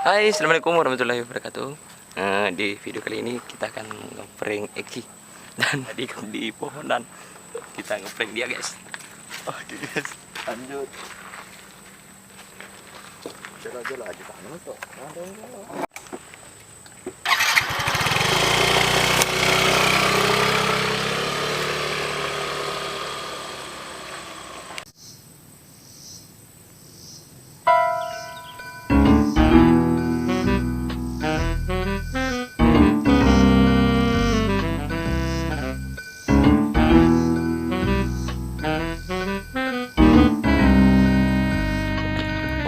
Hai, assalamualaikum warahmatullahi wabarakatuh. Di video kali ini kita akan ngeprank Eki dan tadi di pohonan kita ngeprank dia, guys. Oke guys, lanjut. Jalan-jalan aja tangan tuh.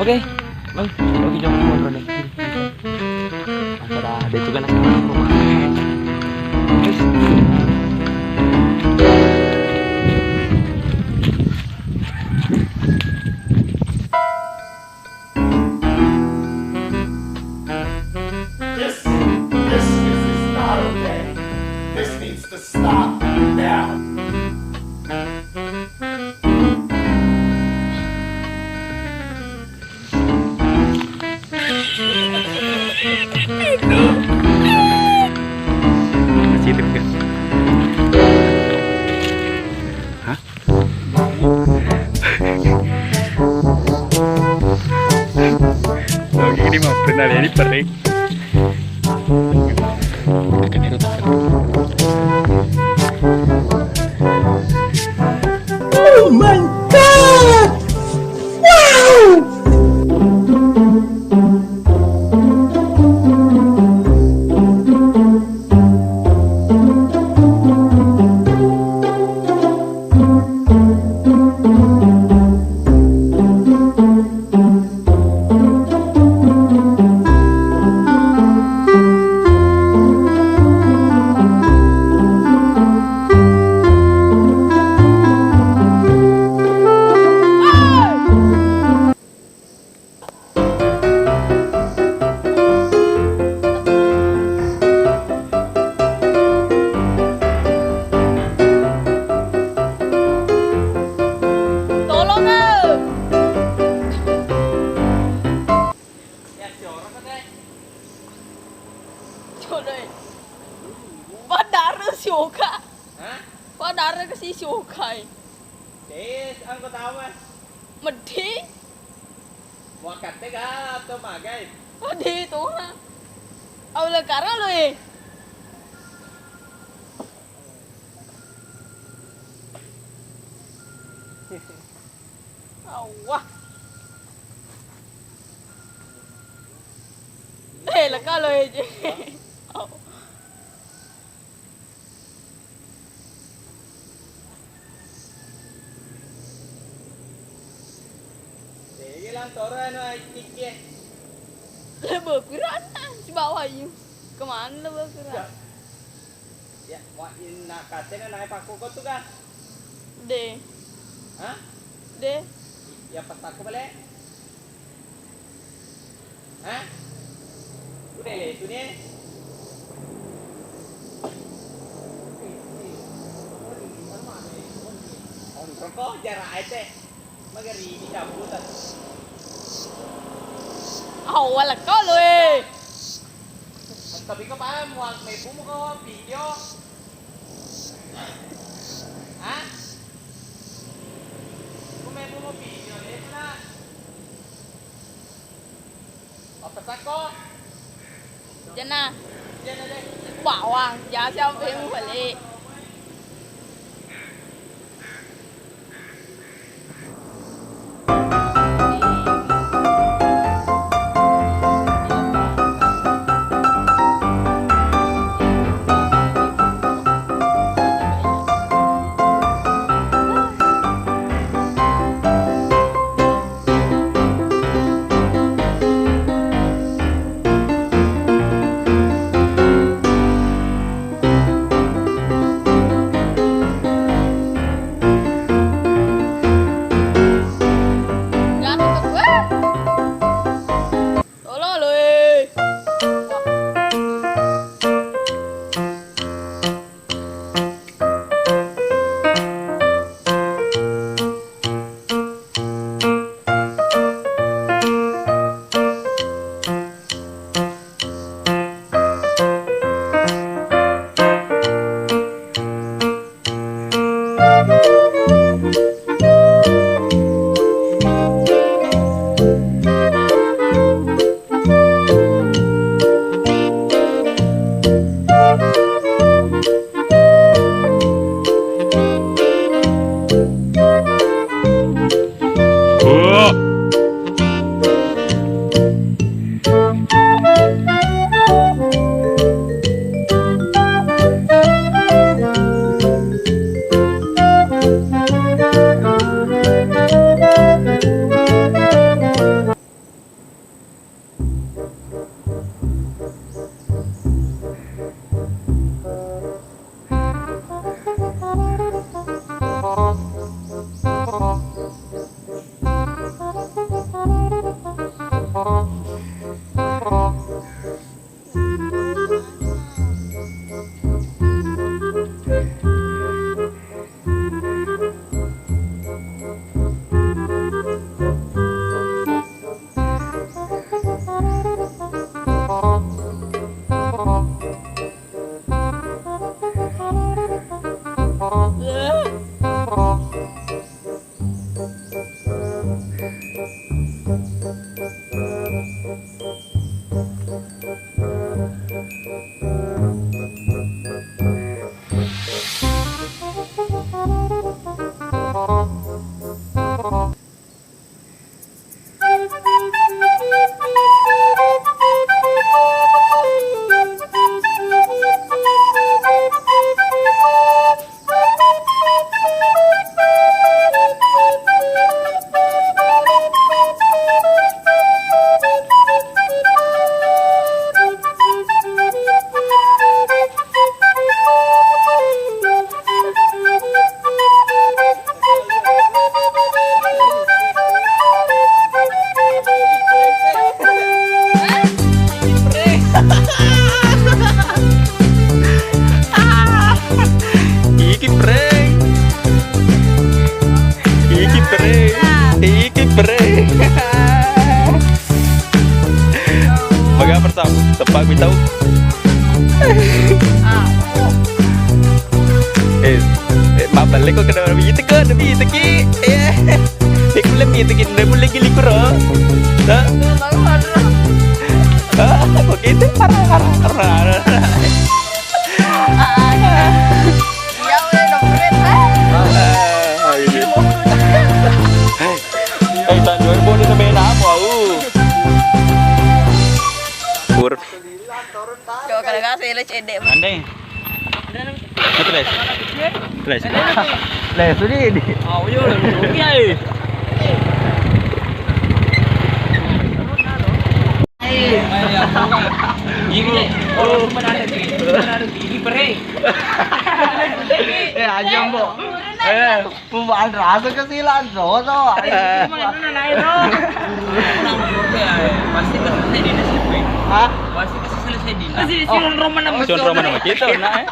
Oke, bang, lagi jam ngobrol nih. Ada itu kan rumah. Guys. This is not okay. This needs to stop now. Positif kan? Hah? Oke, ini mau benar ini pering. Oh my god! Wow! Suka. Hah? Padahal kasi suka. Des, ang ko tawa. Medi. Wakat tega atau magai. Medi to ha. Awala kara lo eh. Awah. Lah kalau eh. Lang toro ano ay tikye. Lebih kurang si bawah you. Kemana lebih kurang? Ya, wah in nakate na nakipakukot to ka. De. Hah? De. Ya pas aku balik. Hah? Udah le itu nih. Om rokok jarak aja. Magari di cabutan. Awal kalau eh. Tapi ko pa mo may bumuka video. Ha? Kung may bumuka video, ito na. Papasak ko. Diyan na. Diyan na din. Bawang, giá sao về mua phải lệ. Iki prank. Iki prank. Iki prank. Baga pertama, tepak bitaw. Mabalik ko kada bita ka, bita ki. Iku lebih itu kita boleh gili kuro. Dah. Kok gitu parah. Ya udah nomornya. Tan dua ribu ni sampai apa Pur. Coba kalau kasih LCD. Andai. Terus. Lah, sudah ini. Oh, yo, rugi Ini pereng. Aja mbok. Pembaan rasa kesilan rono. Pasti selesai di nasi. Hah? Pasti selesai di. Sion Roman nama kita nah.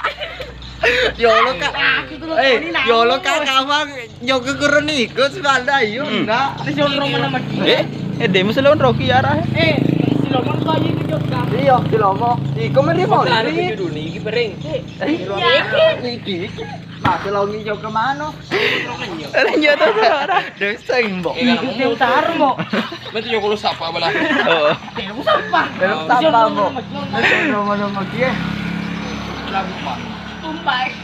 Yolo kak. Yolo kak kamu nyoga kurun ikut sepeda yuk enggak. Sion Roman nama dia. Demo selon Rocky arah. Si Roman bayi ke Jogja. Iya, di lomo. Iku meni mau. Ini dulu nih, pereng. Iki. Mas longi yo ke mano? Lanjut ora. Desa mbok. Kita utar mo. Betul yo kulo sapa bala. Oh. Kita sampah. Belum tambah mbok. Romo-romo kiye. Lagu mah. Tumpai.